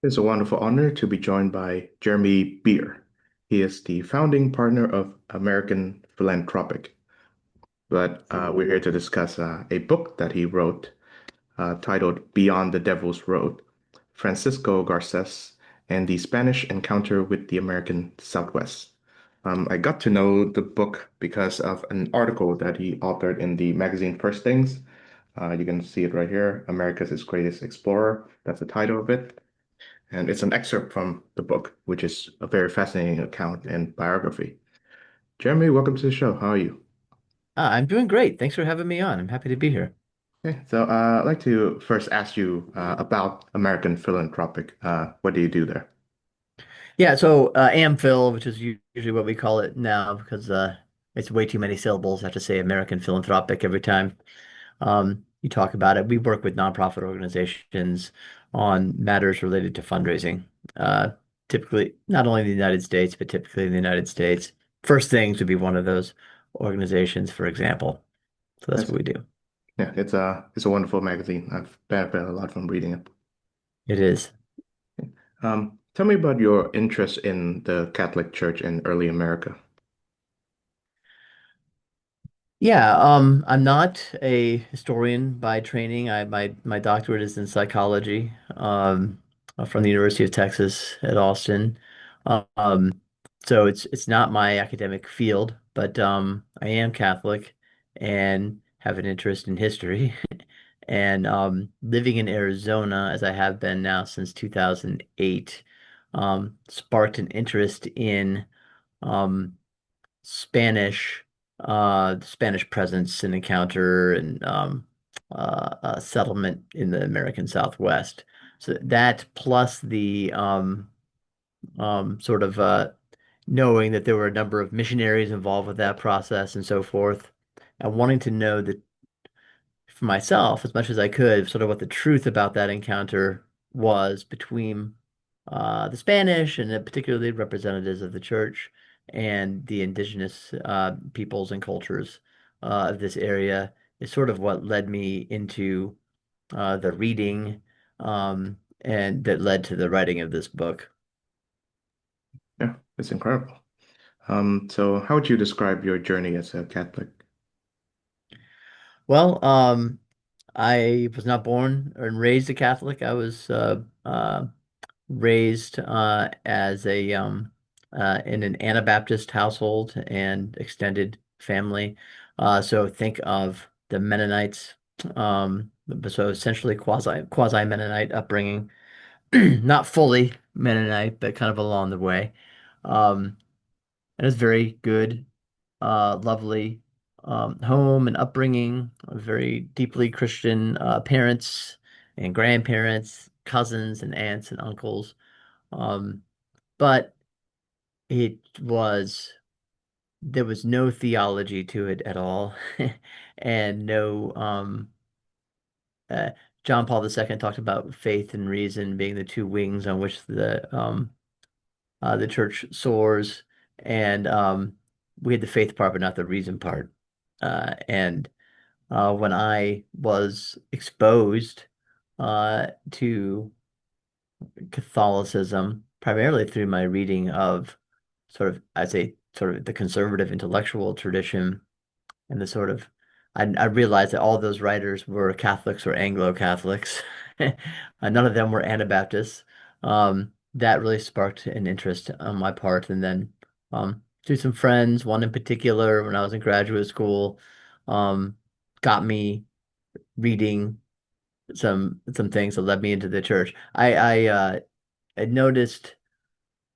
It's a wonderful honor to be joined by Jeremy Beer. He is the founding partner of American Philanthropic, but we're here to discuss a book that he wrote titled Beyond the Devil's Road, Francisco Garces and the Spanish Encounter with the American Southwest. I got to know the book because of an article that he authored in the magazine First Things. You can see it right here, America's Greatest Explorer. That's the title of it. And it's an excerpt from the book, which is a very fascinating account and biography. Jeremy, welcome to the show. How are you? I'm doing great. Thanks for having me on. I'm happy to be here. Okay, so I'd like to first ask you about American Philanthropic. What do you do there? Yeah, so AmPhil, which is usually what we call it now because it's way too many syllables. I have to say American Philanthropic every time you talk about it. We work with nonprofit organizations on matters related to fundraising, uh, typically not only in the United States, but typically in the United States. First Things would be one of those organizations, for example. So that's That's, what we do. yeah, it's a wonderful magazine. I've benefited a lot from reading it. It is. Tell me about your interest in the Catholic Church in early America. Yeah, I'm not a historian by training. My doctorate is in psychology, from the University of Texas at Austin. Um, so it's not my academic field, but I am Catholic and have an interest in history. And living in Arizona, as I have been now since 2008, sparked an interest in um, Spanish, Spanish presence and encounter and settlement in the American Southwest. So that plus the sort of knowing that there were a number of missionaries involved with that process and so forth, and wanting to know that for myself as much as I could, sort of what the truth about that encounter was between the Spanish and particularly representatives of the church and the indigenous peoples and cultures of this area is sort of what led me into the reading and that led to the writing of this book. Yeah, it's incredible. So how would you describe your journey as a Catholic? Well, I was not born and raised a Catholic. I was raised as a in an Anabaptist household and extended family. So think of the Mennonites. So essentially quasi Mennonite upbringing, not fully Mennonite, but kind of along the way. And it's very good, lovely home and upbringing. Very deeply Christian parents and grandparents, cousins and aunts and uncles. Um, but it was there was no theology to it at all, and no uh, John Paul II talked about faith and reason being the two wings on which the church soars, and we had the faith part, but not the reason part. And when I was exposed to Catholicism, primarily through my reading of sort of, I'd say, sort of the conservative intellectual tradition and the sort of, I realized that all those writers were Catholics or Anglo-Catholics. None of them were Anabaptists. That really sparked an interest on my part. And then through some friends, one in particular, when I was in graduate school, um, got me reading some things that led me into the church. I noticed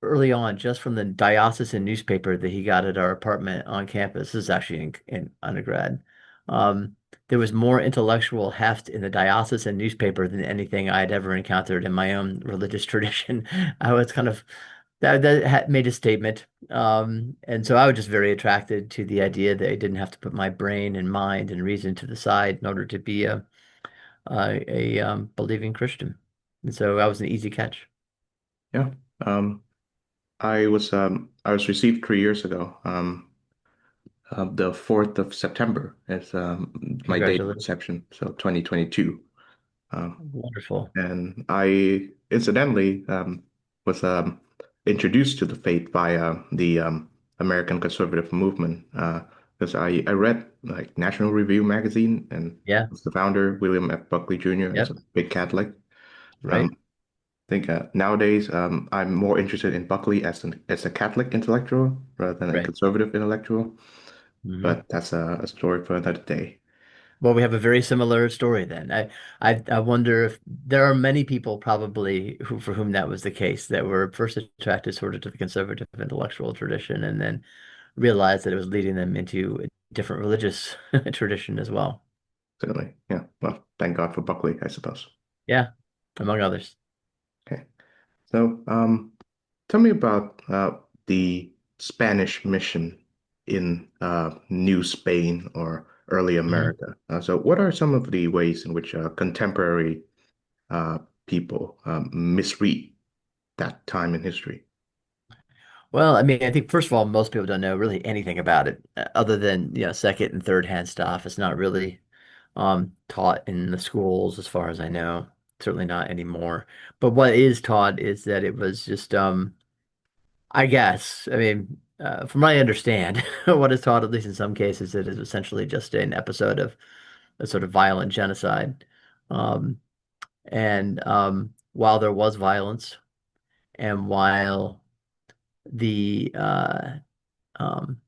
early on, just from the diocesan newspaper that he got at our apartment on campus. This is actually in undergrad. Um, there was more intellectual heft in the diocesan newspaper than anything I had ever encountered in my own religious tradition. I was kind of that made a statement. And so I was just very attracted to the idea that I didn't have to put my brain and mind and reason to the side in order to be a believing Christian. And so I was an easy catch. Yeah. Um, I was received 3 years ago. The 4th of September is my date of Congratulations. reception, so 2022. Uh, Wonderful. and incidentally was introduced to the faith via the American conservative movement. Because I read like National Review magazine, and Yeah, the founder, William F. Buckley Jr., is a yep, big Catholic. Um, right. I think nowadays I'm more interested in Buckley as a Catholic intellectual rather than a Right. conservative intellectual. Hmm. But that's a story for another day. Well, we have a very similar story then. I wonder if there are many people probably who for whom that was the case that were first attracted sort of to the conservative intellectual tradition and then realized that it was leading them into a different religious tradition as well. Certainly, yeah. Well, thank God for Buckley, I suppose. Yeah, among others. Okay. So, tell me about the Spanish mission in New Spain or early Mhm. America. So, what are some of the ways in which contemporary uh, people misread that time in history? Well, I mean, I think first of all, most people don't know really anything about it other than, second and third hand stuff. It's not really taught in the schools as far as I know. Certainly not anymore. But what is taught is that it was just I guess, I mean, from what I understand, what is taught, at least in some cases, it is essentially just an episode of a sort of violent genocide. Um, and while there was violence, and while the um,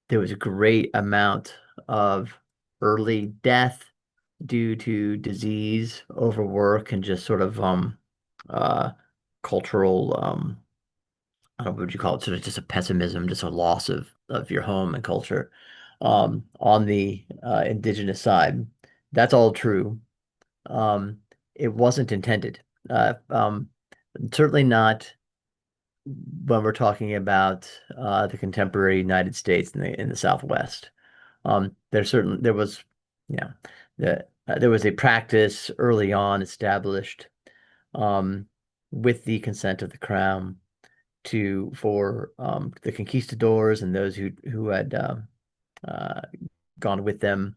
there was a great amount of early death due to disease, overwork, and just sort of uh, cultural what would you call it? Sort of just a pessimism, just a loss of your home and culture. On the indigenous side, that's all true. Um, it wasn't intended. Certainly not when we're talking about the contemporary United States in the Southwest. There was, yeah, there was a practice early on established um, with the consent of the crown to for the conquistadors and those who had uh, gone with them,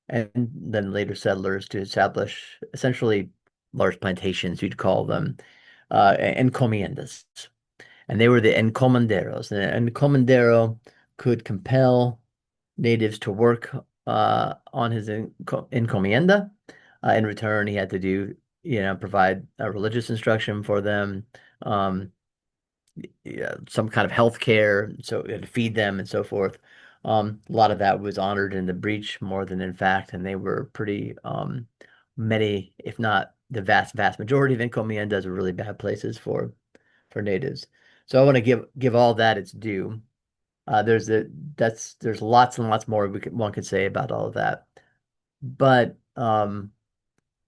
and then later settlers to establish essentially large plantations, you'd call them encomiendas. And they were the encomenderos. And an encomendero could compel natives to work on his encomienda. In return, he had to provide religious instruction for them. Um, yeah, some kind of health care, so to feed them and so forth. A lot of that was honored in the breach more than in fact, and they were pretty many, if not the vast majority of encomiendas are really bad places for natives. So I want to give all that its due. There's lots and lots more one could say about all of that, but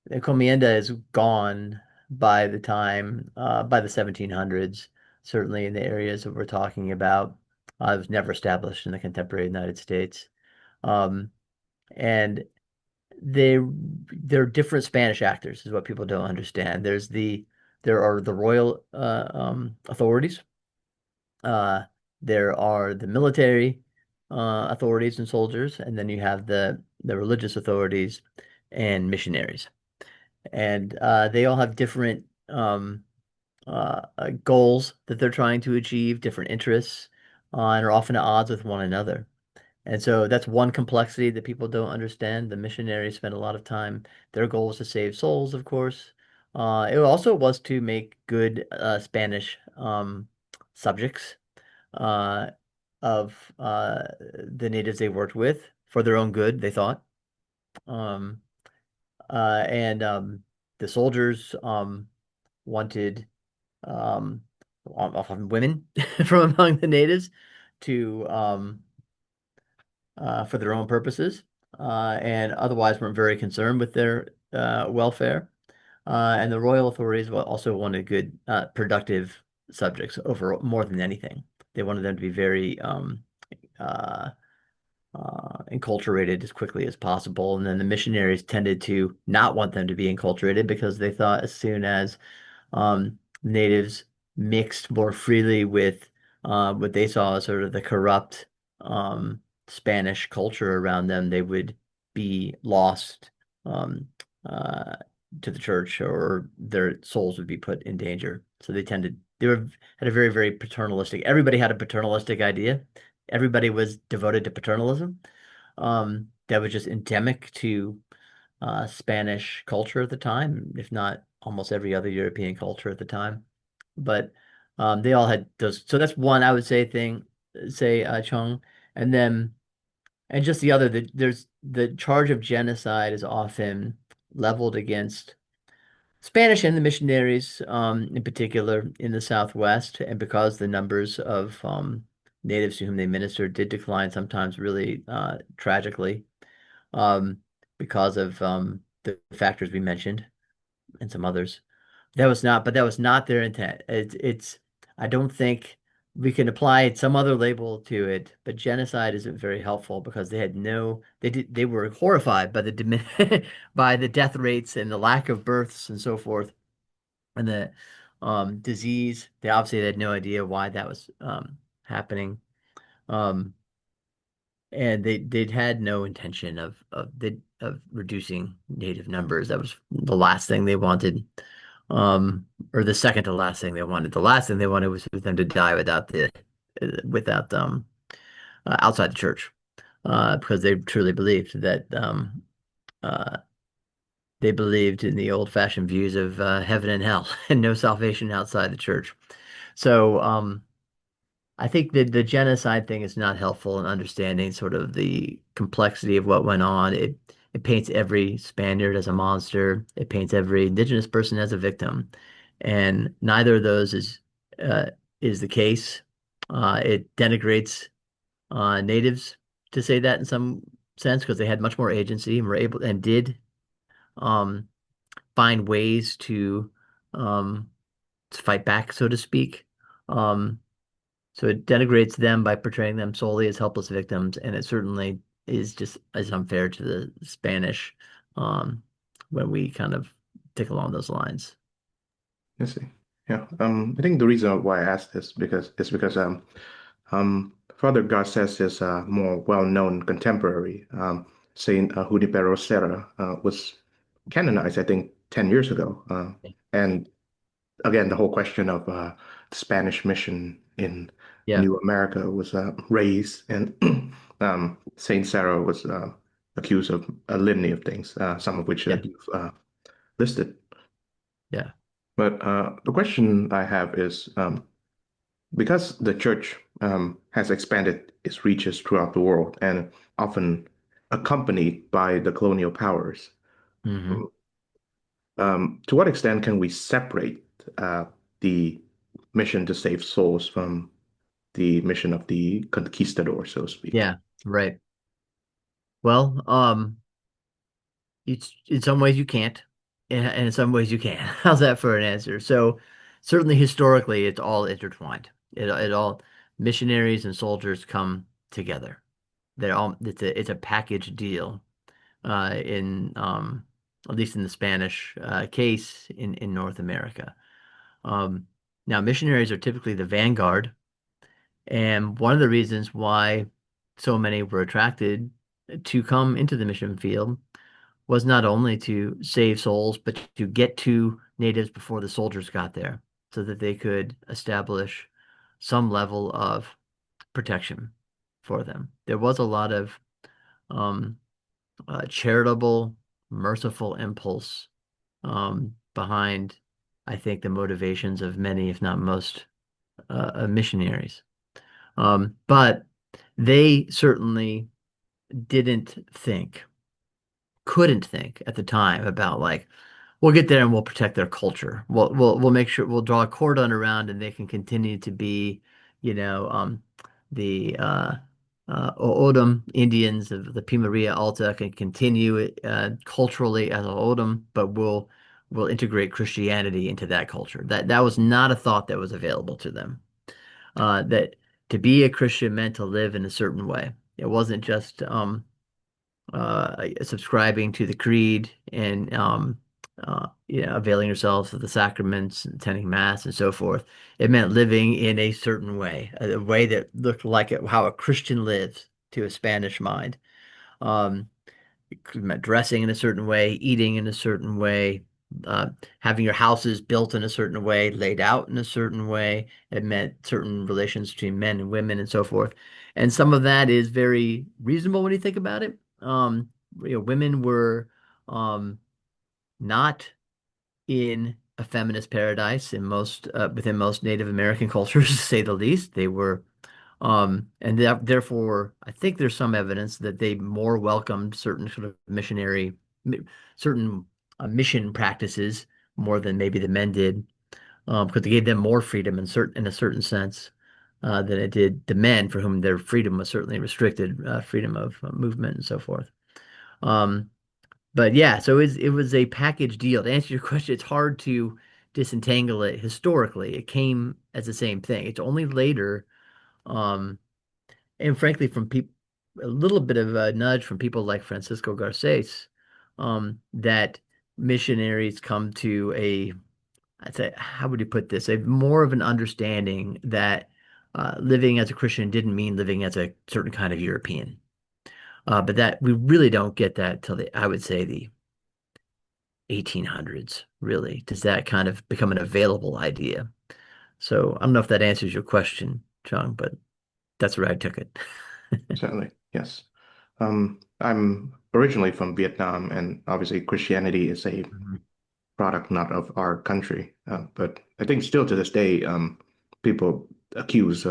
encomienda is gone by the 1700s, certainly in the areas that we're talking about. It was never established in the contemporary United States. Um, and they they're different Spanish actors is what people don't understand. There are the royal authorities. Uh, there are the military authorities and soldiers, and then you have the religious authorities and missionaries. And they all have different goals that they're trying to achieve, different interests, and are often at odds with one another. And so that's one complexity that people don't understand. The missionaries spend a lot of time. Their goal is to save souls, of course. It also was to make good Spanish subjects uh, of the natives they worked with for their own good, they thought. Um, and the soldiers wanted um, often women from among the natives to for their own purposes, and otherwise weren't very concerned with their welfare. And the royal authorities also wanted good, productive subjects over more than anything. They wanted them to be very uh, enculturated as quickly as possible. And then the missionaries tended to not want them to be enculturated because they thought as soon as natives mixed more freely with what they saw as sort of the corrupt Spanish culture around them, they would be lost um, uh, to the church or their souls would be put in danger. So they were had a very, very paternalistic. Everybody had a paternalistic idea. Everybody was devoted to paternalism. That was just endemic to Spanish culture at the time, if not almost every other European culture at the time. But they all had those. So that's one I would say thing, say Chung, and then and just the other. There's the charge of genocide is often leveled against Spanish and the missionaries, in particular in the Southwest, and because the numbers of natives to whom they ministered did decline sometimes really tragically, um, because of the factors we mentioned and some others. But that was not their intent. I don't think we can apply some other label to it, but genocide isn't very helpful because they were horrified by by the death rates and the lack of births and so forth and the disease. They obviously had no idea why that was happening. Um, and they'd had no intention of reducing native numbers. That was the last thing they wanted, or the second to last thing they wanted. The last thing they wanted was for them to die without outside the church, because they truly believed that uh, they believed in the old-fashioned views of heaven and hell and no salvation outside the church. So I think that the genocide thing is not helpful in understanding sort of the complexity of what went on. It paints every Spaniard as a monster. It paints every indigenous person as a victim, and neither of those uh, is the case. It denigrates natives to say that in some sense because they had much more agency and were able and did um, find ways um, to fight back, so to speak. Um, so it denigrates them by portraying them solely as helpless victims, and it certainly is just as unfair to the Spanish um, when we kind of tick along those lines. I see. Yeah. I think the reason why I asked this because Father Garces is a more well-known contemporary. Saint Junipero Serra was canonized, I think, 10 years ago. And again, the whole question of the Spanish mission in Yeah, New America was raised, and Saint Sarah was accused of a litany of things, some of which yeah, you've listed. yeah. But the question I have is because the church has expanded its reaches throughout the world and often accompanied by the colonial powers, Hmm. to what extent can we separate the mission to save souls from the mission of the conquistador, so to speak? Yeah, right. Well, it's in some ways you can't, and in some ways you can. How's that for an answer? So certainly historically, it's all intertwined. It all missionaries and soldiers come together. It's a package deal in at least in the Spanish case in North America. Um, Now missionaries are typically the vanguard, and one of the reasons why so many were attracted to come into the mission field was not only to save souls, but to get to natives before the soldiers got there so that they could establish some level of protection for them. There was a lot of um, charitable, merciful impulse behind, I think, the motivations of many, if not most, missionaries. But they certainly didn't think, couldn't think at the time about like, we'll get there and we'll protect their culture. We'll make sure we'll draw a cordon around and they can continue to be, you know, the O'odham Indians of the Pimaria Alta can continue culturally as O'odham, but we'll integrate Christianity into that culture. That was not a thought that was available to them. That to be a Christian meant to live in a certain way. It wasn't just subscribing to the creed and availing yourselves of the sacraments, attending mass, and so forth. It meant living in a certain way, a way that looked like how a Christian lives to a Spanish mind. It meant dressing in a certain way, eating in a certain way, uh, having your houses built in a certain way, laid out in a certain way. It meant certain relations between men and women and so forth. And some of that is very reasonable when you think about it. Women were um, not in a feminist paradise in most within most Native American cultures, to say the least. They were, and therefore, I think there's some evidence that they more welcomed certain sort of mi- certain mission practices more than maybe the men did, because they gave them more freedom in a certain sense than it did the men, for whom their freedom was certainly restricted, freedom of movement and so forth. Um, but yeah, so it was a package deal. To answer your question, it's hard to disentangle it historically. It came as the same thing. It's only later, um, and frankly, from people, a little bit of a nudge from people like Francisco Garces, that missionaries come to I'd say, how would you put this? A more of an understanding that living as a Christian didn't mean living as a certain kind of European. But that we really don't get that till I would say the 1800s, really. Does that kind of become an available idea? So I don't know if that answers your question, Chung, but that's where I took it. Certainly, yes. I'm originally from Vietnam, and obviously Christianity is a Mhm. product not of our country. But I think still to this day, people accuse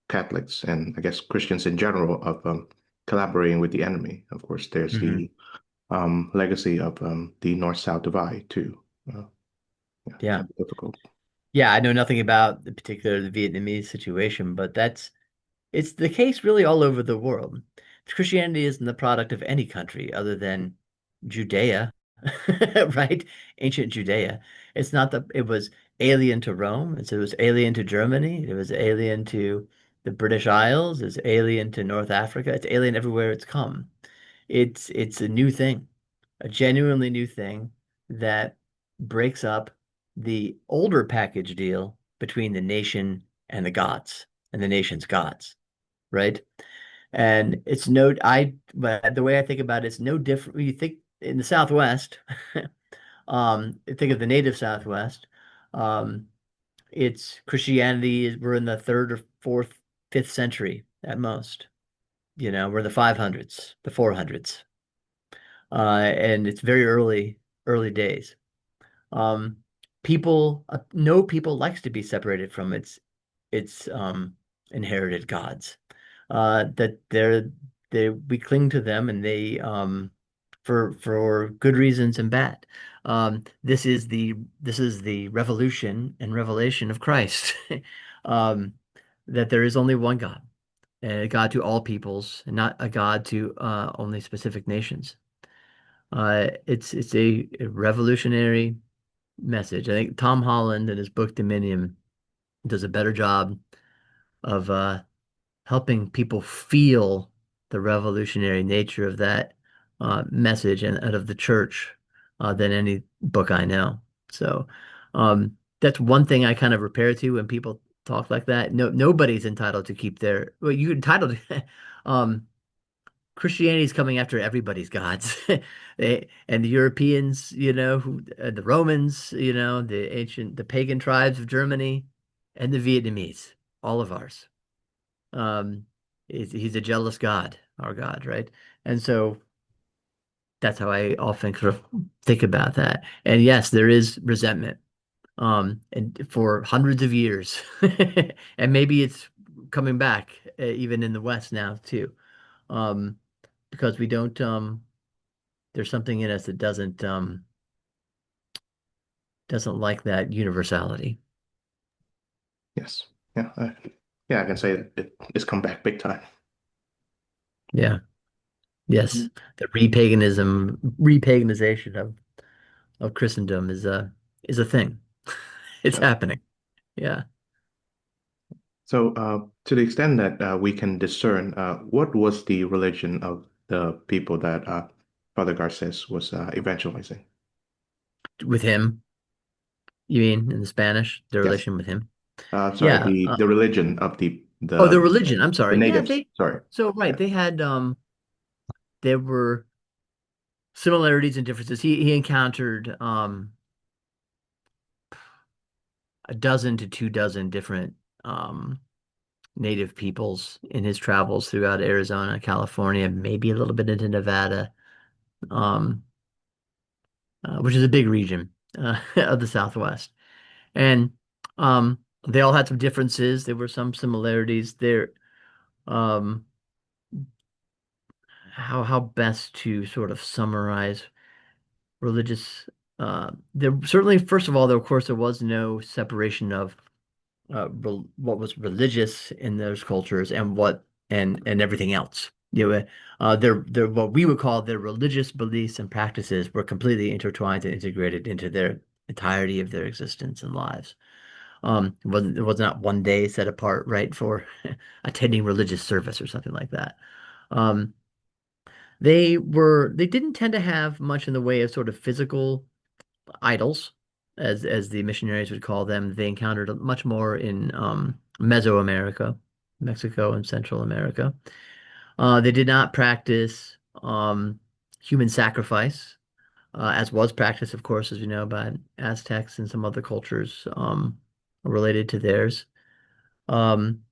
Catholics and I guess Christians in general of collaborating with the enemy. Of course, there's Mhm. the legacy of the North-South divide too. Uh, yeah, it Yeah. can be difficult. Yeah, I know nothing about the Vietnamese situation, but it's the case really all over the world. Christianity isn't the product of any country other than Judea, right? Ancient Judea. It was alien to Rome. It was alien to Germany. It was alien to the British Isles. It's alien to North Africa. It's alien everywhere it's come. It's a new thing, a genuinely new thing that breaks up the older package deal between the nation and the gods and the nation's gods, right? And but the way I think about it, it's no different. When you think in the Southwest, think of the native Southwest, um, it's Christianity, we're in the third or fourth, fifth century at most. We're in the 500s, the 400s. And it's very early days. Um, no people likes to be separated from its inherited gods. That we cling to them, and they for good reasons and bad. This is the revolution and revelation of Christ. um, that there is only one God, and a God to all peoples, and not a God to only specific nations. It's a revolutionary message. I think Tom Holland in his book Dominion does a better job of helping people feel the revolutionary nature of that message and of the church than any book I know. So that's one thing I kind of repair to when people talk like that. No, nobody's entitled to keep their. Well, you're entitled to. um, Christianity's coming after everybody's gods. And the Europeans, the Romans, the pagan tribes of Germany, and the Vietnamese, all of ours. Um, he's a jealous God, our God, right? And so that's how I often sort of think about that. And yes, there is resentment, and for hundreds of years, and maybe it's coming back, even in the West now too, um, because we don't. There's something in us that doesn't like that universality. Yes. Yeah. Yeah, I can say that it's come back big time. Yeah. Yes. The repaganization of Christendom is a thing. It's So, happening. Yeah. so to the extent that we can discern, what was the religion of the people that Father Garces was evangelizing? With him, you mean in the Spanish, the Yes. relation with him? Sorry, Yeah. the religion of Oh, the religion. I'm the sorry. Yeah, natives. Sorry. so right, Yeah. they had there were similarities and differences. He encountered a dozen to 2 dozen different um native peoples in his travels throughout Arizona, California, maybe a little bit into Nevada, um, which is a big region of the Southwest. And they all had some differences. There were some similarities there. Um, how best to sort of summarize religious? There certainly, first of all, there of course there was no separation of what was religious in those cultures and what and everything else. Their what we would call their religious beliefs and practices were completely intertwined and integrated into their entirety of their existence and lives. It was not one day set apart, right, for attending religious service or something like that. Um, they didn't tend to have much in the way of sort of physical idols, as the missionaries would call them. They encountered much more in Mesoamerica, Mexico and Central America. They did not practice human sacrifice, as was practiced, of course, as we know, by Aztecs and some other cultures related to theirs. Um,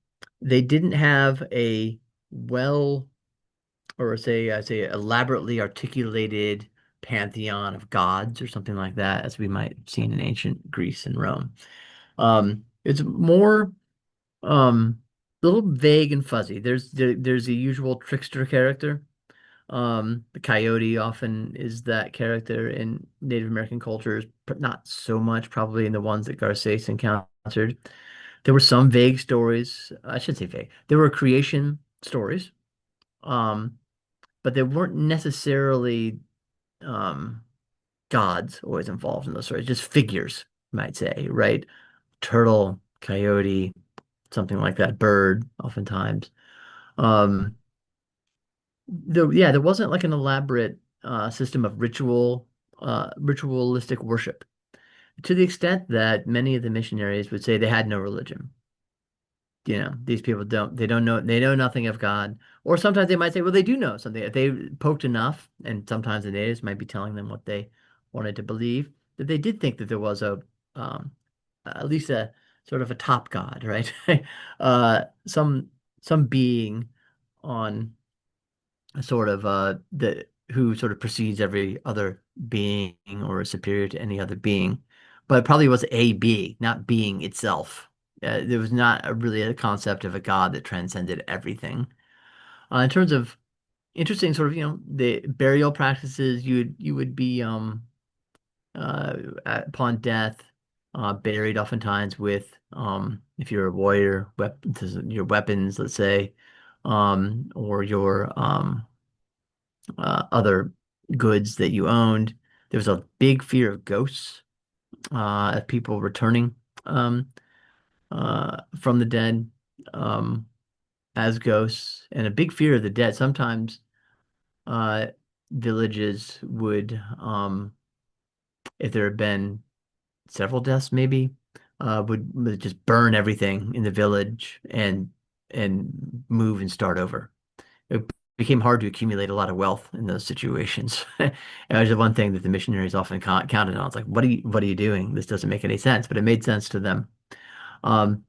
they didn't have a well, or say elaborately articulated pantheon of gods or something like that, as we might have seen in ancient Greece and Rome. It's more a little vague and fuzzy. There's the usual trickster character. The coyote often is that character in Native American cultures, but not so much probably in the ones that Garces encountered. There were some vague stories. I should say vague. There were creation stories. Um, but they weren't necessarily um, gods always involved in those stories, just figures, you might say, right? Turtle, coyote, something like that, bird, oftentimes. Um, there wasn't like an elaborate system of ritualistic worship, to the extent that many of the missionaries would say they had no religion. These people they know nothing of God. Or sometimes they might say, well, they do know something. If they poked enough, and sometimes the natives might be telling them what they wanted to believe, that they did think that there was um, at least a sort of a top God, right? Some being on a sort of the who sort of precedes every other being or is superior to any other being, but it probably was a being, not being itself. There was not really a concept of a God that transcended everything. In terms of interesting sort of, the burial practices, you would be uh upon death buried oftentimes with if you're a warrior, your weapons, let's say, or your other goods that you owned. There was a big fear of ghosts, of people returning um, from the dead um, as ghosts, and a big fear of the dead. Sometimes uh, villages would, if there had been several deaths, maybe, would just burn everything in the village and move and start over. It became hard to accumulate a lot of wealth in those situations. And it was the one thing that the missionaries often counted on. It's like, what are you doing? This doesn't make any sense, but it made sense to them. Um,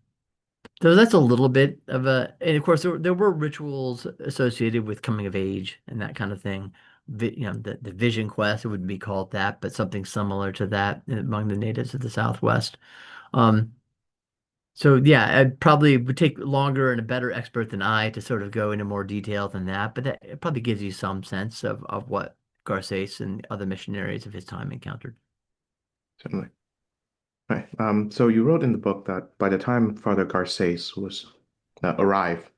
so that's a little bit of and of course there were rituals associated with coming of age and that kind of thing. The vision quest, it wouldn't be called that, but something similar to that among the natives of the Southwest. Um, so yeah, it probably would take longer and a better expert than I to sort of go into more detail than that, but that it probably gives you some sense of what Garces and other missionaries of his time encountered. Certainly. Right. So you wrote in the book that by the time Father Garces was arrived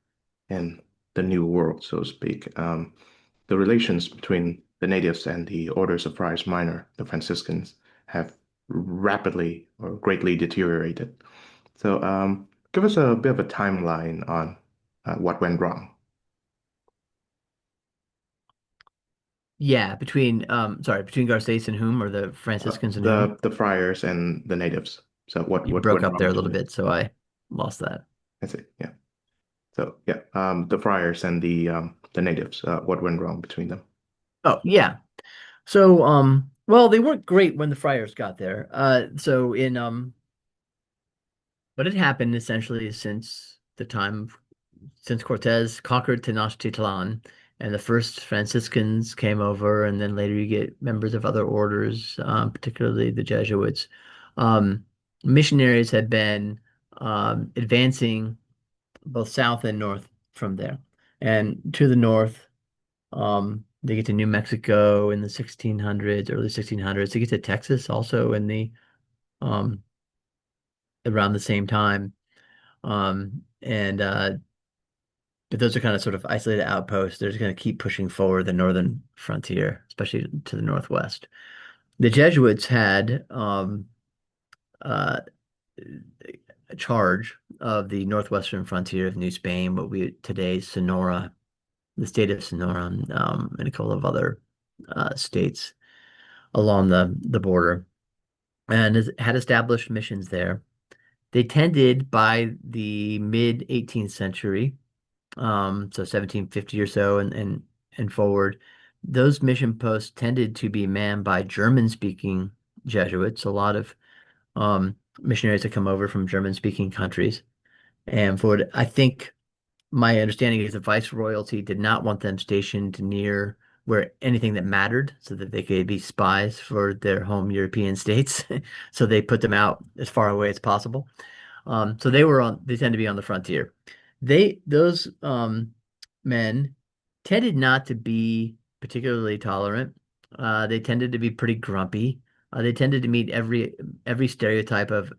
in the New World, so to speak, the relations between the natives and the orders of Friars Minor, the Franciscans, have rapidly or greatly deteriorated. So give us a bit of a timeline on what went wrong. Yeah, between Garces and whom, or the Franciscans and whom? The friars and the natives. So You what broke went up wrong there a between little them? bit, so I lost that. I see. Yeah. So yeah, the friars and the natives. What went wrong between them? Oh, yeah. Well, they weren't great when the friars got there. What had happened essentially since the time since Cortez conquered Tenochtitlan and the first Franciscans came over, and then later you get members of other orders, particularly the Jesuits. Um, Missionaries had been advancing both south and north from there. And to the north, they get to New Mexico in the 1600s, early 1600s. They get to Texas also in the um, around the same time. And But those are kind of sort of isolated outposts. They're just going to keep pushing forward the northern frontier, especially to the northwest. The Jesuits had uh, charge of the northwestern frontier of New Spain, what we today's Sonora, the state of Sonora, and a couple of other states along the border, and had established missions there. They tended by the mid 18th century, so 1750 or so, and forward, those mission posts tended to be manned by German-speaking Jesuits. A lot of missionaries that come over from German-speaking countries. And for what I think my understanding is the Viceroyalty did not want them stationed near where anything that mattered so that they could be spies for their home European states. So they put them out as far away as possible. So they tend to be on the frontier. Those men tended not to be particularly tolerant. They tended to be pretty grumpy. They tended to meet every stereotype of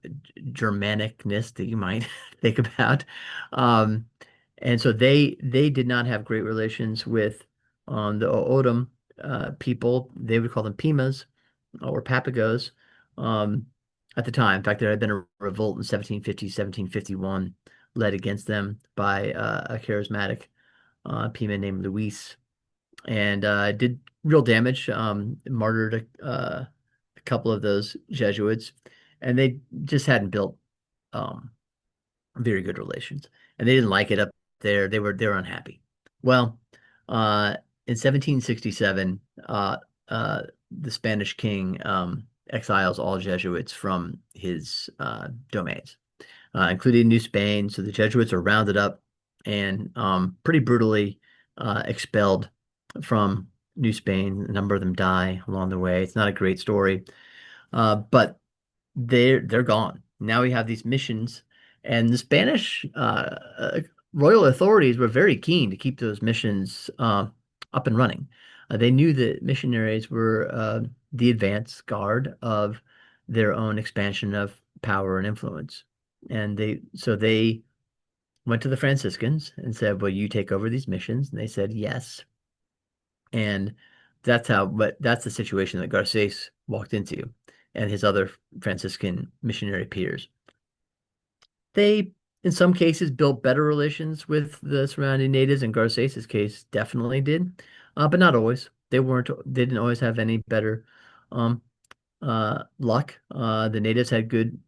Germanicness that you might think about. Um, and so they did not have great relations with the O'odham people. They would call them Pimas or Papagos um, at the time. In fact, there had been a revolt in 1750, 1751 led against them by a charismatic Pima named Luis, and did real damage, martyred a couple of those Jesuits, and they just hadn't built um, very good relations, and they didn't like it up there. They were unhappy. Well, uh, in 1767, the Spanish king exiles all Jesuits from his domains, including New Spain. So the Jesuits are rounded up and pretty brutally expelled from New Spain. A number of them die along the way. It's not a great story, but they're gone. Now we have these missions, and the Spanish royal authorities were very keen to keep those missions up and running. They knew that missionaries were the advance guard of their own expansion of power and influence. And they went to the Franciscans and said, "Will you take over these missions?" And they said, "Yes." And but that's the situation that Garces walked into and his other Franciscan missionary peers. They, in some cases, built better relations with the surrounding natives. In Garces's case, definitely did, but not always. They didn't always have any better um, luck. The natives had good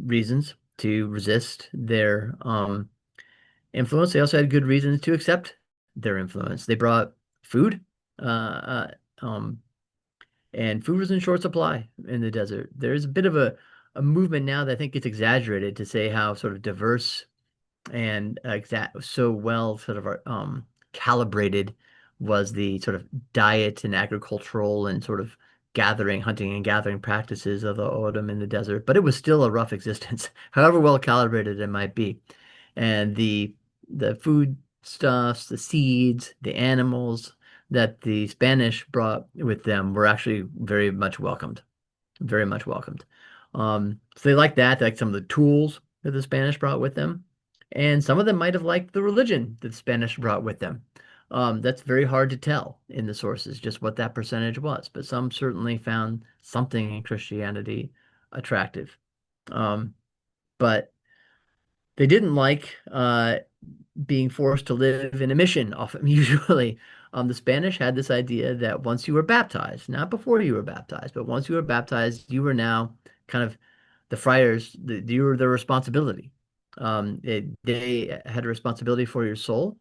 reasons to resist their influence. They also had good reasons to accept their influence. They brought food, uh, uh, um, and food was in short supply in the desert. There's a bit of a movement now that I think gets exaggerated to say how sort of diverse and exact so well sort of calibrated was the sort of diet and agricultural and sort of hunting and gathering practices of the Odom in the desert, but it was still a rough existence, however well calibrated it might be. And the food stuffs, the seeds, the animals that the Spanish brought with them were actually very much welcomed, very much welcomed. So they liked that. They liked some of the tools that the Spanish brought with them. And some of them might have liked the religion that the Spanish brought with them. That's very hard to tell in the sources, just what that percentage was. But some certainly found something in Christianity attractive. Um, but they didn't like being forced to live in a mission often, usually. The Spanish had this idea that once you were baptized, not before you were baptized, but once you were baptized, you were now kind of the friars, you were the responsibility. They had a responsibility for your soul,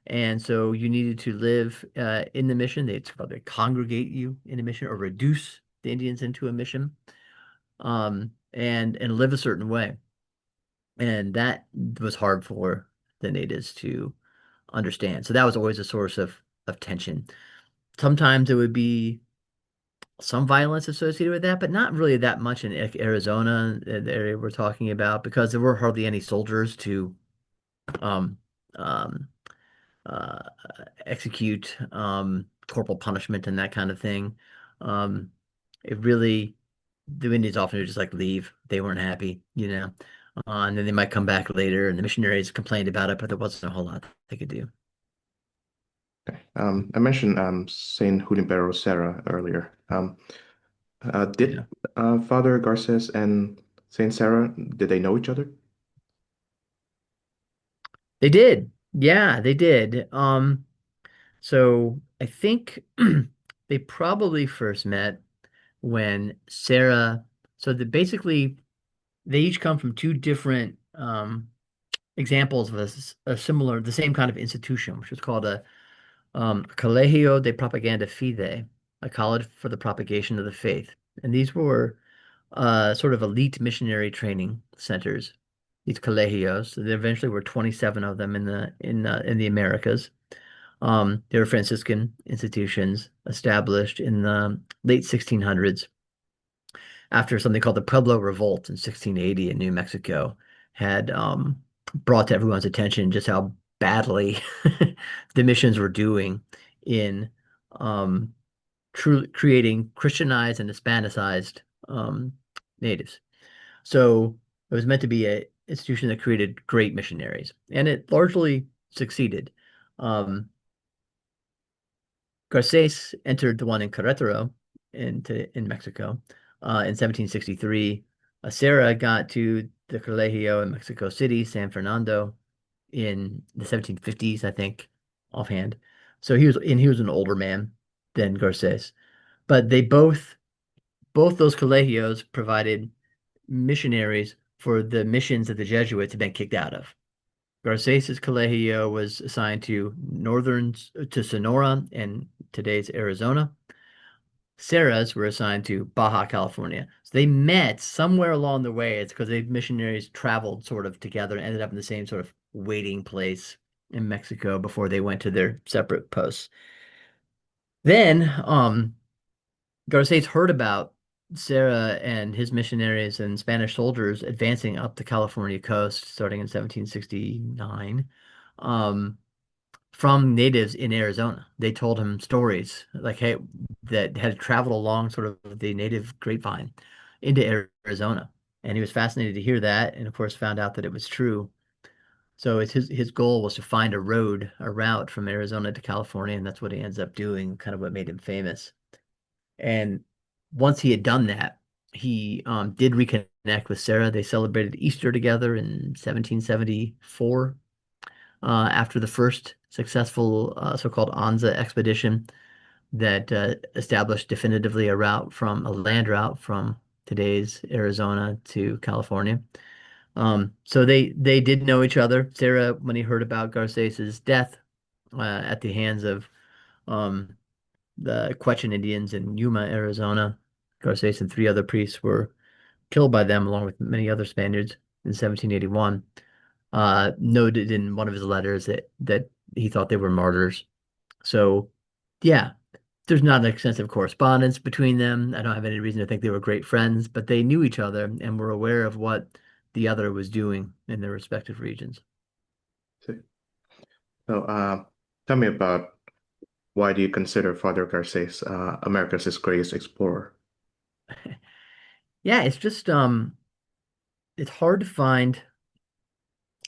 And so you needed to live in the mission. They'd probably congregate you in a mission or reduce the Indians into a mission, and live a certain way. And that was hard for the natives to understand. So that was always a source of tension. Sometimes it would be some violence associated with that, but not really that much in Arizona, the area we're talking about, because there were hardly any soldiers to um, um, uh, execute corporal punishment and that kind of thing. Um, it really, the Indians often would just like leave. They weren't happy, you know. And then they might come back later, and the missionaries complained about it, but there wasn't a whole lot they could do. Okay. I mentioned Saint Junipero Serra earlier. Did Yeah. Father Garces and Saint Sarah did they know each other? They did. Yeah, they did. So I think they probably first met when Sarah, so basically they each come from two different examples of a similar, the same kind of institution, which was called a Colegio de Propaganda Fide, a college for the propagation of the faith. And these were sort of elite missionary training centers, these colegios. There eventually were 27 of them in the Americas. They were Franciscan institutions established in the late 1600s after something called the Pueblo Revolt in 1680 in New Mexico had brought to everyone's attention just how badly the missions were doing in um, creating Christianized and Hispanicized um, natives. So it was meant to be an institution that created great missionaries, and it largely succeeded. Um, Garces entered the one in Querétaro in Mexico in 1763. Serra got to the Colegio in Mexico City, San Fernando, in the 1750s, I think, offhand. So he was an older man than Garces, but they both those colegios provided missionaries for the missions that the Jesuits had been kicked out of. Garces' colegio was assigned to Sonora and today's Arizona. Serra's were assigned to Baja California. So they met somewhere along the way. It's because they missionaries traveled sort of together and ended up in the same sort of waiting place in Mexico before they went to their separate posts. Then Garces heard about Serra and his missionaries and Spanish soldiers advancing up the California coast starting in 1769. Um, from natives in Arizona. They told him stories like, hey, that had traveled along sort of the native grapevine into Arizona. And he was fascinated to hear that, and of course found out that it was true. So it's his goal was to find a route from Arizona to California, and that's what he ends up doing, kind of what made him famous. And once he had done that, he did reconnect with Sarah. They celebrated Easter together in 1774 after the first successful so-called Anza expedition that established definitively a land route from today's Arizona to California. So they did know each other. Sarah, when he heard about Garces's death at the hands of um, the Quechan Indians in Yuma, Arizona, Garces and three other priests were killed by them along with many other Spaniards in 1781. Noted in one of his letters that he thought they were martyrs. So, yeah, there's not an extensive correspondence between them. I don't have any reason to think they were great friends, but they knew each other and were aware of what the other was doing in their respective regions. So, tell me about why do you consider Father Garces America's greatest explorer? Yeah, it's just it's hard to find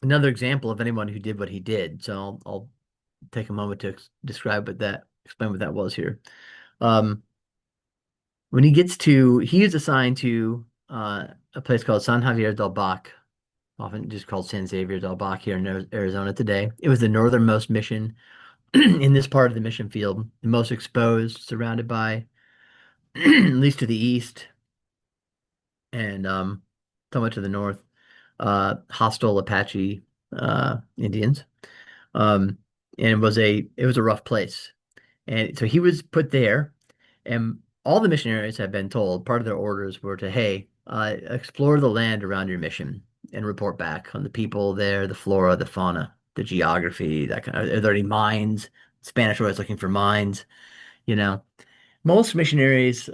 another example of anyone who did what he did. So I'll take a moment to describe explain what that was here. Um, when he is assigned to a place called San Javier del Bac, often just called San Xavier del Bac here in Arizona today. It was the northernmost mission in this part of the mission field, the most exposed, surrounded by, at least to the east and somewhat to the north, hostile Apache Indians. Um, and it was a rough place. And so he was put there, and all the missionaries have been told part of their orders were to, hey, explore the land around your mission and report back on the people there, the flora, the fauna, the geography, that kind of, are there any mines? Spanish were always looking for mines, you know. Most missionaries,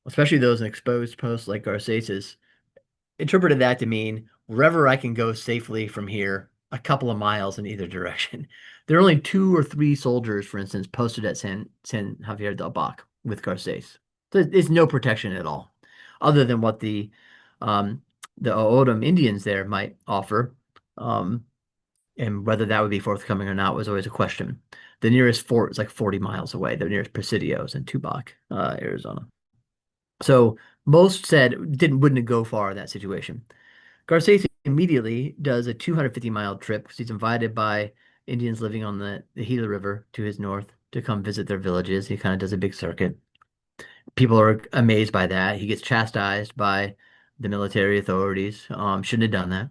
especially those in exposed posts like Garcese's, interpreted that to mean wherever I can go safely from here, a couple of miles in either direction. There are only two or three soldiers, for instance, posted at San Javier del Bac with Garces. So there's no protection at all, other than what um, the O'odham Indians there might offer. Um, and whether that would be forthcoming or not was always a question. The nearest fort is like 40 miles away. The nearest Presidio is in Tubac, Arizona. So most said wouldn't go far in that situation. Garces immediately does a 250-mile trip because he's invited by Indians living on the Gila River to his north to come visit their villages. He kind of does a big circuit. People are amazed by that. He gets chastised by the military authorities. Shouldn't have done that.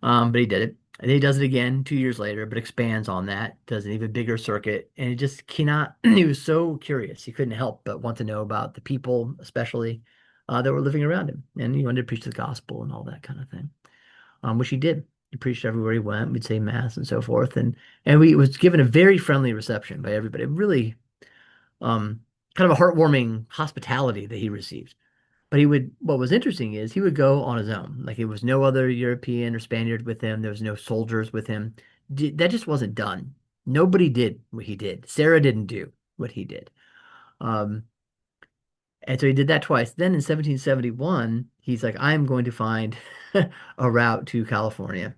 But he did it. And he does it again 2 years later, but expands on that, does an even bigger circuit. And he just cannot, he was so curious. He couldn't help but want to know about the people, especially that were living around him. And he wanted to preach the gospel and all that kind of thing, which he did. He preached everywhere he went. We'd say mass and so forth. And we was given a very friendly reception by everybody. Really um, kind of a heartwarming hospitality that he received. But what was interesting is he would go on his own. Like it was no other European or Spaniard with him. There was no soldiers with him. That just wasn't done. Nobody did what he did. Sarah didn't do what he did. Um, and so he did that twice. Then in 1771, he's like, I'm going to find a route to California.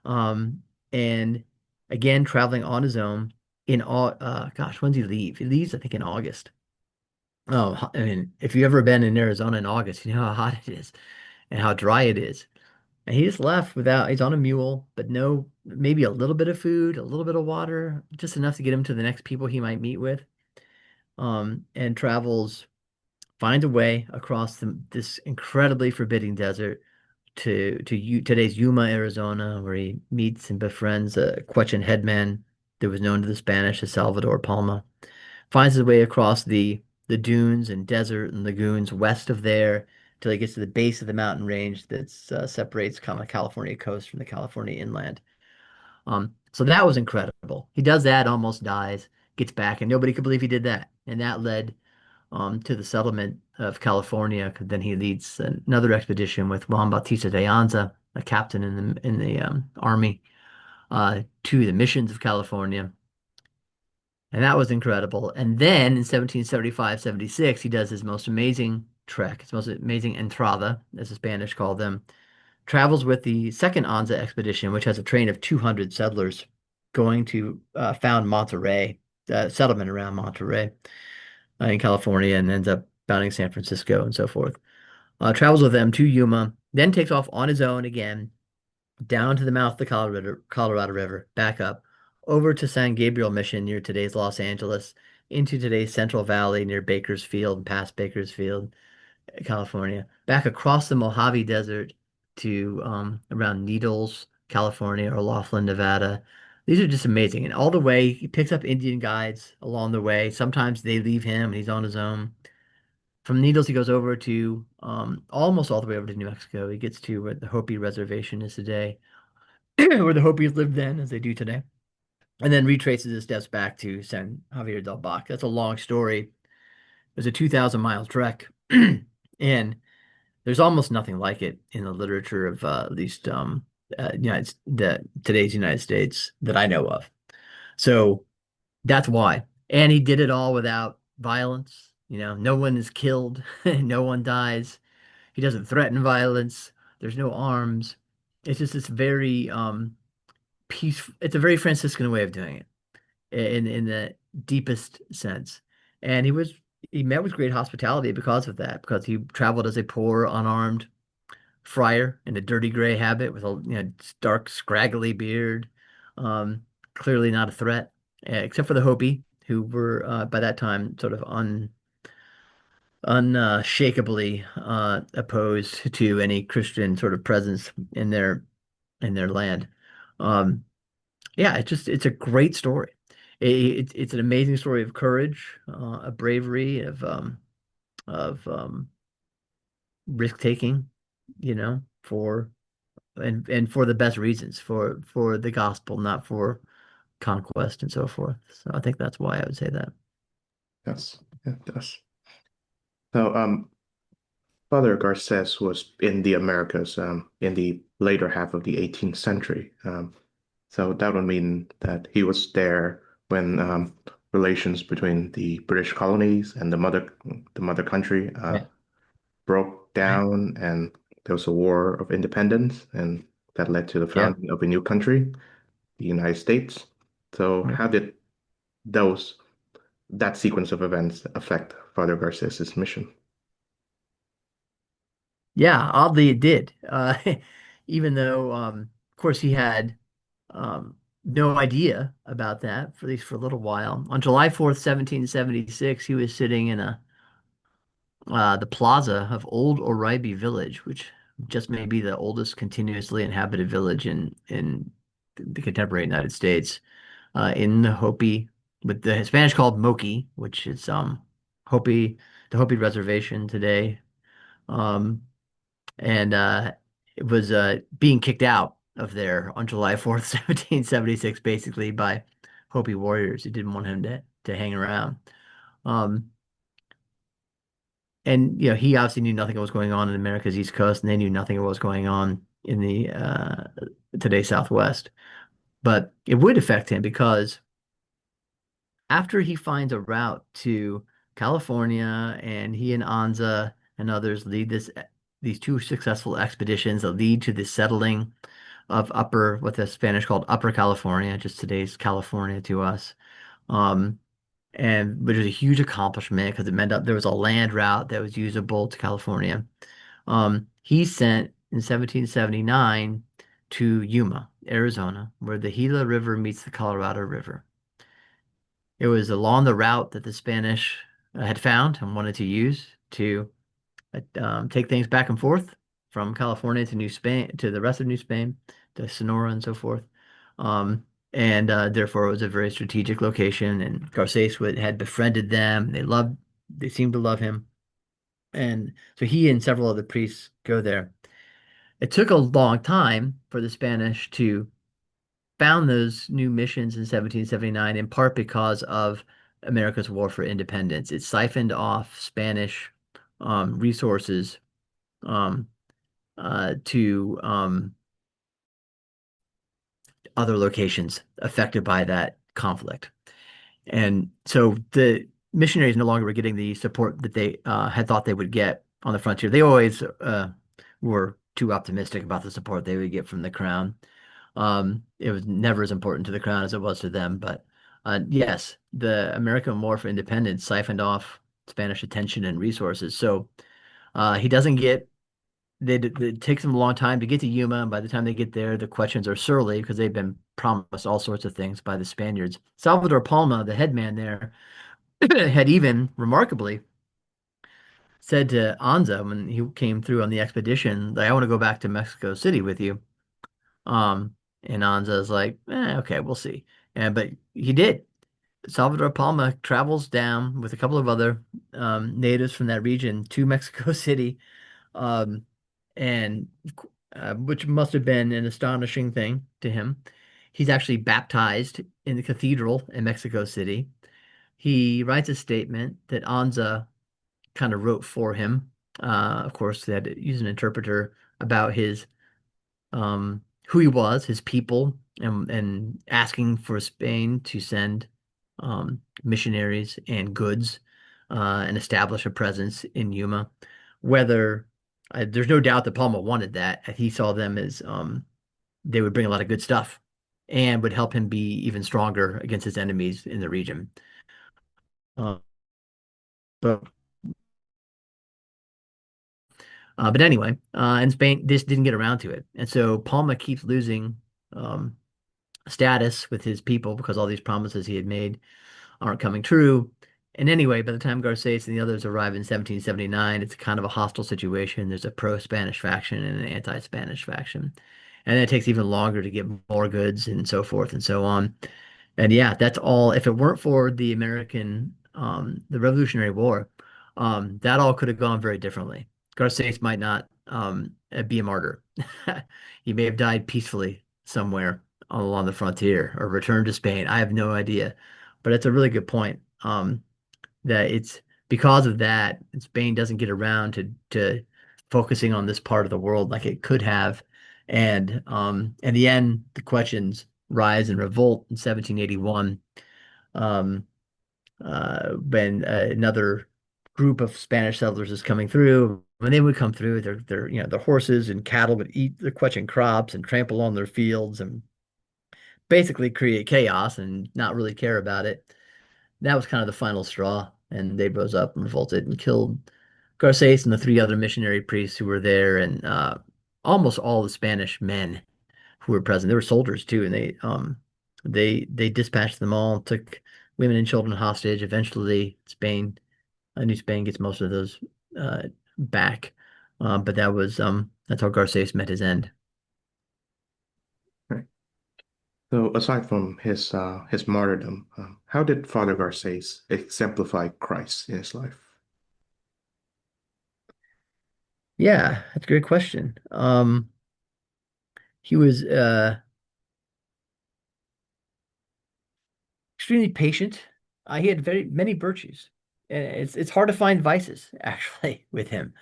Um, and again, traveling on his own in all, gosh, when did he leave? He leaves, I think, in August. Oh, I mean, if you've ever been in Arizona in August, you know how hot it is and how dry it is. And he just left without, he's on a mule, but no, maybe a little bit of food, a little bit of water, just enough to get him to the next people he might meet with. And travels, finds a way across this incredibly forbidding desert to today's Yuma, Arizona, where he meets and befriends a Quechan headman that was known to the Spanish as Salvador Palma. Finds his way across the dunes and desert and lagoons west of there till he gets to the base of the mountain range that separates kind of the California coast from the California inland. So that was incredible. He does that, almost dies, gets back, and nobody could believe he did that. And that led to the settlement of California. Then he leads another expedition with Juan Bautista de Anza, a captain in the army, to the missions of California. And that was incredible. And then in 1775, 76, he does his most amazing trek, his most amazing entrada, as the Spanish called them, travels with the second Anza expedition, which has a train of 200 settlers going to found Monterey, settlement around Monterey in California, and ends up founding San Francisco and so forth. Travels with them to Yuma, then takes off on his own again down to the mouth of the Colorado River, back up over to San Gabriel Mission near today's Los Angeles, into today's Central Valley near Bakersfield, past Bakersfield, California, back across the Mojave Desert to around Needles, California, or Laughlin, Nevada. These are just amazing. And all the way, he picks up Indian guides along the way. Sometimes they leave him and he's on his own. From Needles, he goes over to almost all the way over to New Mexico. He gets to where the Hopi Reservation is today, where the Hopis lived then, as they do today, and then retraces his steps back to San Javier del Bac. That's a long story. It was a 2,000-mile trek, and there's almost nothing like it in the literature of at least today's United States that I know of. So that's why. And he did it all without violence. You know, no one is killed, no one dies. He doesn't threaten violence. There's no arms. It's just this very peaceful. It's a very Franciscan way of doing it in the deepest sense. And he met with great hospitality because of that, because he traveled as a poor, unarmed friar in a dirty gray habit with a dark, scraggly beard. Um, Clearly not a threat, except for the Hopi, who were by that time sort of unshakably opposed to any Christian sort of presence in their land. Um, Yeah, it's a great story. It's an amazing story of courage, of bravery, of risk taking, for and for the best reasons, for the gospel, not for conquest and so forth. So I think that's why I would say that. Yes, it does. So, Father Garces was in the Americas in the later half of the 18th century. So that would mean that he was there when relations between the British colonies and the mother country Right. broke Right. down, and there was a war of independence, and that led to the Yeah. founding of a new country, the United States. So Right. how did those that sequence of events affect Father Garces's mission? Yeah, oddly it did. Even though, of course, he had no idea about that, for at least for a little while. On July 4th, 1776, he was sitting in the plaza of Old Oribe Village, which just may be the oldest continuously inhabited village in the contemporary United States, in the Hopi, with the Spanish called Moki, which is Hopi, the Hopi Reservation today. Um, and it was being kicked out of there on July 4th, 1776, basically by Hopi warriors who didn't want him to hang around. Um, and he obviously knew nothing of what was going on in America's East Coast, and they knew nothing of what was going on in the today's Southwest. But it would affect him because after he finds a route to California, and he and Anza and others lead these two successful expeditions that lead to the settling of what the Spanish called Upper California, just today's California to us. Um, and which was a huge accomplishment because it meant that there was a land route that was usable to California. He sent in 1779 to Yuma, Arizona, where the Gila River meets the Colorado River. It was along the route that the Spanish had found and wanted to use to take things back and forth from California to New Spain, to the rest of New Spain, to Sonora and so forth. And therefore, it was a very strategic location. And Garces had befriended them. They seemed to love him. And so he and several other priests go there. It took a long time for the Spanish to found those new missions in 1779, in part because of America's war for independence. It siphoned off Spanish resources um, to other locations affected by that conflict. And so the missionaries no longer were getting the support that they had thought they would get on the frontier. They always were too optimistic about the support they would get from the crown. It was never as important to the crown as it was to them. But yes, the American War for Independence siphoned off Spanish attention and resources. So he doesn't get it takes them a long time to get to Yuma, and by the time they get there, the questions are surly because they've been promised all sorts of things by the Spaniards. Salvador Palma, the head man there, had even remarkably said to Anza when he came through on the expedition, like, I want to go back to Mexico City with you. And Anza's like, okay, we'll see. But he did. Salvador Palma travels down with a couple of other natives from that region to Mexico City, um, and which must have been an astonishing thing to him. He's actually baptized in the cathedral in Mexico City. He writes a statement that Anza kind of wrote for him. Of course, they had to use an interpreter about who he was, his people, and asking for Spain to send missionaries and goods and establish a presence in Yuma. Whether there's no doubt that Palma wanted that. He saw them as they would bring a lot of good stuff and would help him be even stronger against his enemies in the region. Uh, but but anyway, in Spain, this didn't get around to it, and so Palma keeps losing um, status with his people because all these promises he had made aren't coming true. And anyway, by the time Garces and the others arrive in 1779, it's kind of a hostile situation. There's a pro-Spanish faction and an anti-Spanish faction. and then it takes even longer to get more goods and so forth and so on. And yeah, that's all. If it weren't for the Revolutionary War, that all could have gone very differently. Garces might not be a martyr. He may have died peacefully somewhere along the frontier or returned to Spain. I have no idea, but it's a really good point. That it's because of that, Spain doesn't get around to focusing on this part of the world like it could have. And in the end, the questions rise and revolt in 1781 um, when another group of Spanish settlers is coming through. When they would come through, their horses and cattle would eat the Quechan crops and trample on their fields and basically create chaos and not really care about it. That was kind of the final straw, and they rose up and revolted and killed Garces and the three other missionary priests who were there, and almost all the Spanish men who were present. They were soldiers too, and they dispatched them all, took women and children hostage. Eventually, New Spain gets most of those back, but that's how Garces met his end. Right. So aside from his martyrdom, how did Father Garces exemplify Christ in his life? Yeah, that's a great question. He was extremely patient. He had very many virtues. And it's hard to find vices actually with him.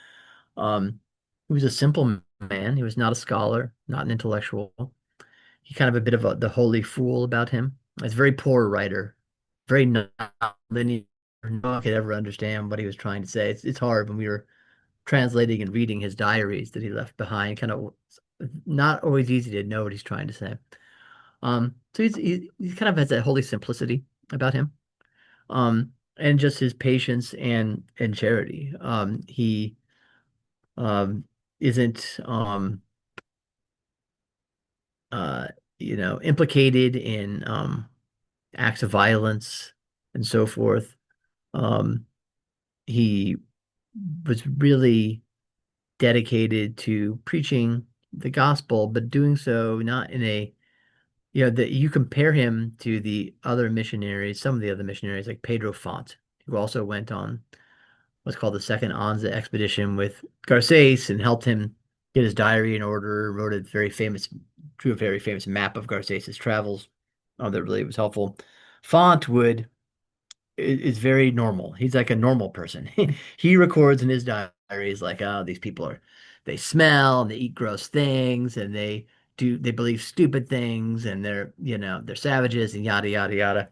He was a simple man. He was not a scholar, not an intellectual. He kind of a bit of the holy fool about him. He's a very poor writer, very non-linear. No one could ever understand what he was trying to say. It's hard when we were translating and reading his diaries that he left behind. Kind of not always easy to know what he's trying to say. So he kind of has that holy simplicity about him. And just his patience and charity. He isn't uh implicated in acts of violence and so forth. Um, he was really dedicated to preaching the gospel, but doing so not in a that you compare him to the other missionaries, some of the other missionaries like Pedro Font, who also went on what's called the Second Anza expedition with Garces and helped him get his diary in order, wrote drew a very famous map of Garces's travels. That really was helpful. Font is very normal. He's like a normal person. He records in his diaries like, oh, these people they smell and they eat gross things and they believe stupid things and they're savages and yada yada yada.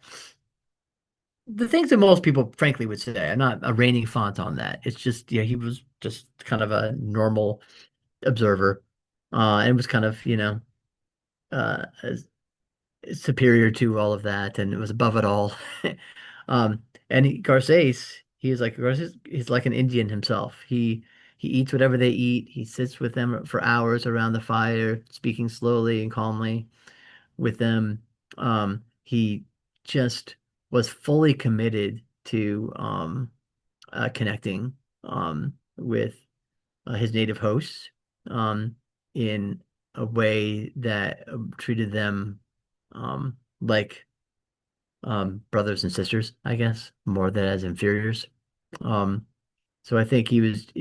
The things that most people frankly would say. I'm not a raining font on that. It's just, he was just kind of a normal observer, and was kind of, as superior to all of that, and it was above it all. And Garces, he's like an Indian himself. He eats whatever they eat. He sits with them for hours around the fire, speaking slowly and calmly with them. He just was fully committed to connecting with his native hosts in a way that treated them like brothers and sisters, I guess, more than as inferiors. Um, so I think it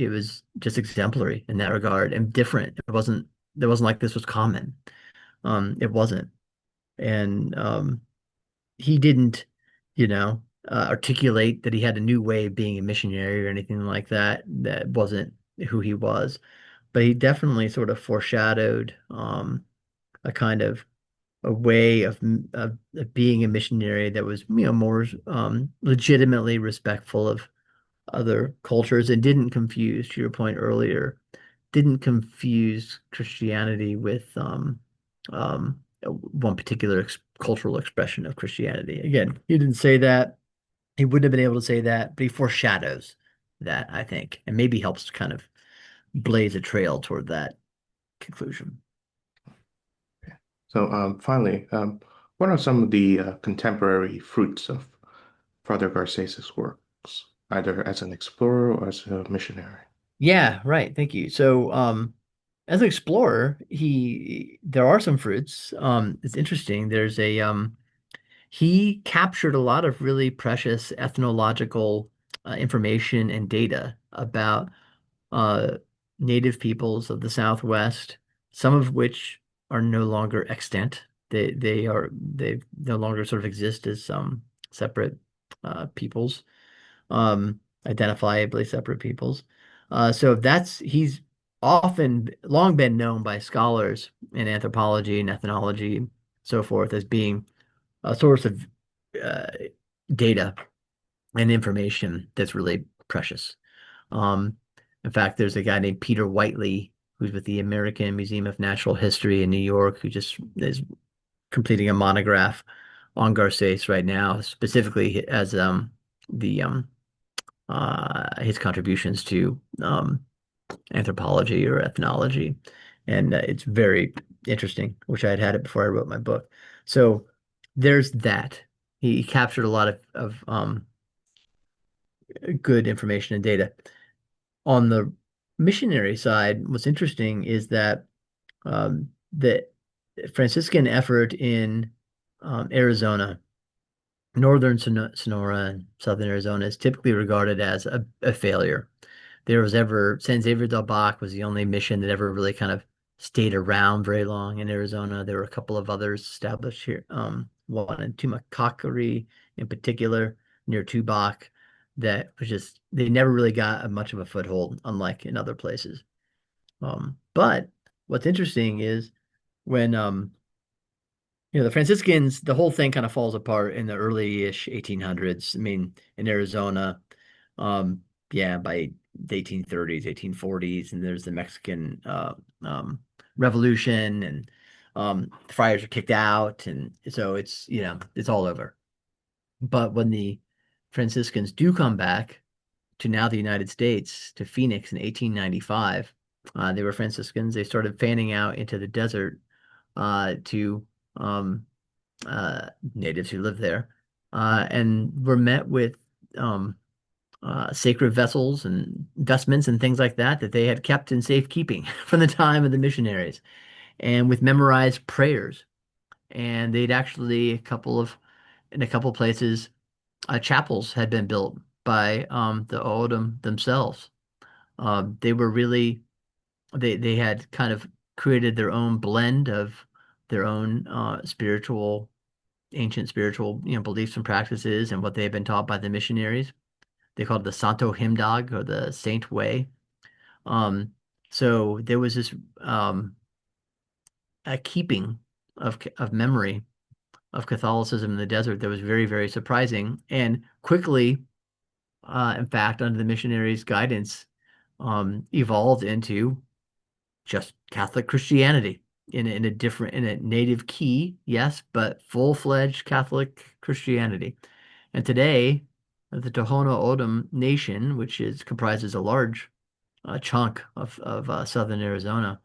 was just exemplary in that regard and different. There wasn't like this was common. It wasn't. And he didn't, articulate that he had a new way of being a missionary or anything like that. That wasn't who he was. But he definitely sort of foreshadowed a kind of a way of being a missionary that was, more legitimately respectful of other cultures and didn't confuse, to your point earlier, didn't confuse Christianity with one particular cultural expression of Christianity. Again, he didn't say that. He wouldn't have been able to say that, but he foreshadows that, I think, and maybe helps kind of blaze a trail toward that conclusion. So finally, what are some of the contemporary fruits of Father Garces's works, either as an explorer or as a missionary? Yeah, right. Thank you. So, as an explorer, there are some fruits. It's interesting. He captured a lot of really precious ethnological information and data about uh, native peoples of the Southwest, some of which are no longer extant. They no longer sort of exist as separate peoples, identifiably separate peoples. So that's he's often long been known by scholars in anthropology and ethnology, so forth, as being a source of uh, data and information that's really precious. Um, in fact, there's a guy named Peter Whiteley who's with the American Museum of Natural History in New York who just is completing a monograph on Garces right now, specifically as the his contributions to anthropology or ethnology, and it's very interesting. Which I had it before I wrote my book. So there's that. He captured a lot of good information and data. On the missionary side, what's interesting is that the Franciscan effort in Arizona, northern Sonora and southern Arizona, is typically regarded as a failure. San Xavier del Bac was the only mission that ever really kind of stayed around very long in Arizona. There were a couple of others established here, one in Tumacacori in particular, near Tubac, that was just, they never really got much of a foothold, unlike in other places. But what's interesting is when the Franciscans, the whole thing kind of falls apart in the early-ish 1800s. I mean, in Arizona, um, yeah, by the 1830s, 1840s, and there's the Mexican um, Revolution, and the friars are kicked out, and so it's all over. But when the Franciscans do come back to now the United States, to Phoenix in 1895, they were Franciscans. They started fanning out into the desert to um, natives who lived there, and were met with um, sacred vessels and vestments and things like that they had kept in safekeeping from the time of the missionaries, and with memorized prayers. And they'd actually in a couple places, chapels had been built by the O'odham themselves. They were really they had kind of created their own blend of their own ancient spiritual, beliefs and practices and what they had been taught by the missionaries. They called it the Santo Hymdag, or the Saint Way. Um, so there was this a keeping of memory of Catholicism in the desert that was very, very surprising, and quickly, in fact, under the missionaries' guidance, evolved into just Catholic Christianity in a native key, yes, but full-fledged Catholic Christianity. And today, the Tohono O'odham Nation, which is comprises a large chunk of southern Arizona,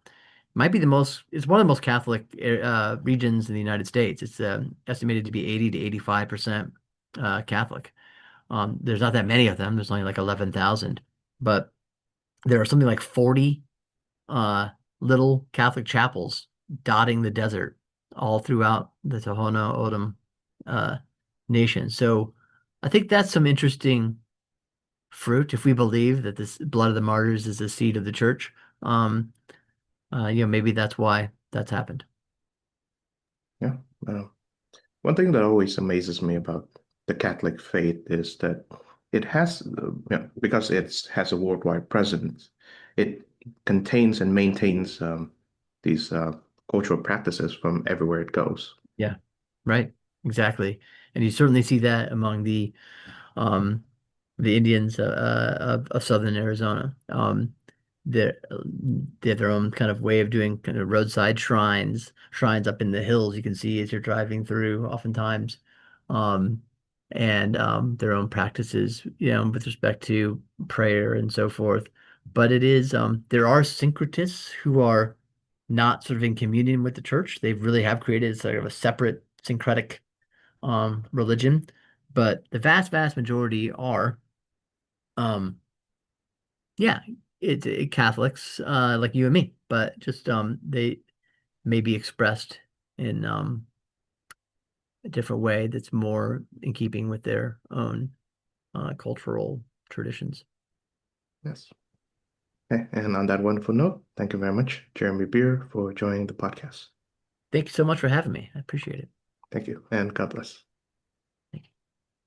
might be it's one of the most Catholic regions in the United States. It's estimated to be 80 to 85% Catholic. There's not that many of them. There's only like 11,000, but there are something like 40 uh, little Catholic chapels dotting the desert all throughout the Tohono O'odham uh, nation. So I think that's some interesting fruit if we believe that this blood of the martyrs is the seed of the church. Um, maybe that's why that's happened. Yeah. Uh, One thing that always amazes me about the Catholic faith is that it has, because it has a worldwide presence, it contains and maintains these cultural practices from everywhere it goes. Yeah, right. Exactly. And you certainly see that among um, the Indians of southern Arizona. They're, they have their own kind of way of doing kind of roadside shrines up in the hills you can see as you're driving through oftentimes. Um, and their own practices, with respect to prayer and so forth. But there are syncretists who are not sort of in communion with the church. They really have created sort of a separate syncretic religion, but the vast, vast majority are, um, yeah, Catholics like you and me, but just they may be expressed in a different way that's more in keeping with their own cultural traditions. Yes. Okay. And on that wonderful note, thank you very much, Jeremy Beer, for joining the podcast. Thank you so much for having me. I appreciate it. Thank you, and God bless.